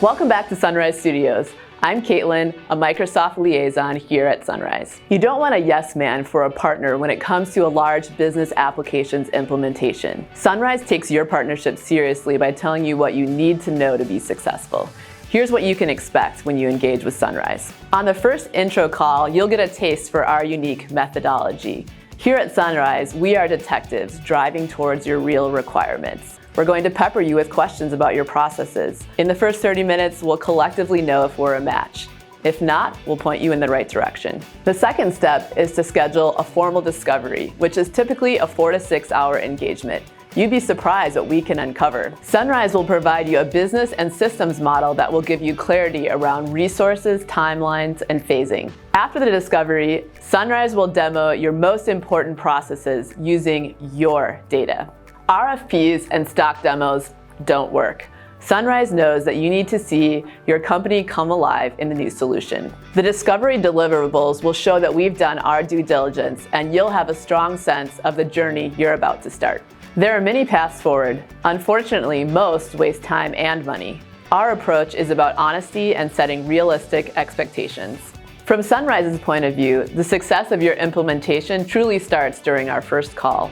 Welcome back to Sunrise Studios. I'm Caitlin, a Microsoft liaison here at Sunrise. You don't want a yes man for a partner when it comes to a large business applications implementation. Sunrise takes your partnership seriously by telling you what you need to know to be successful. Here's what you can expect when you engage with Sunrise. On the first intro call, you'll get a taste for our unique methodology. Here at Sunrise, we are detectives driving towards your real requirements. We're going to pepper you with questions about your processes. In the first 30 minutes, we'll collectively know if we're a match. If not, we'll point you in the right direction. The second step is to schedule a formal discovery, which is typically a 4 to 6 hour engagement. You'd be surprised what we can uncover. Sunrise will provide you a business and systems model that will give you clarity around resources, timelines, and phasing. After the discovery, Sunrise will demo your most important processes using your data. RFPs and stock demos don't work. Sunrise knows that you need to see your company come alive in the new solution. The discovery deliverables will show that we've done our due diligence, and you'll have a strong sense of the journey you're about to start. There are many paths forward. Unfortunately, most waste time and money. Our approach is about honesty and setting realistic expectations. From Sunrise's point of view, the success of your implementation truly starts during our first call.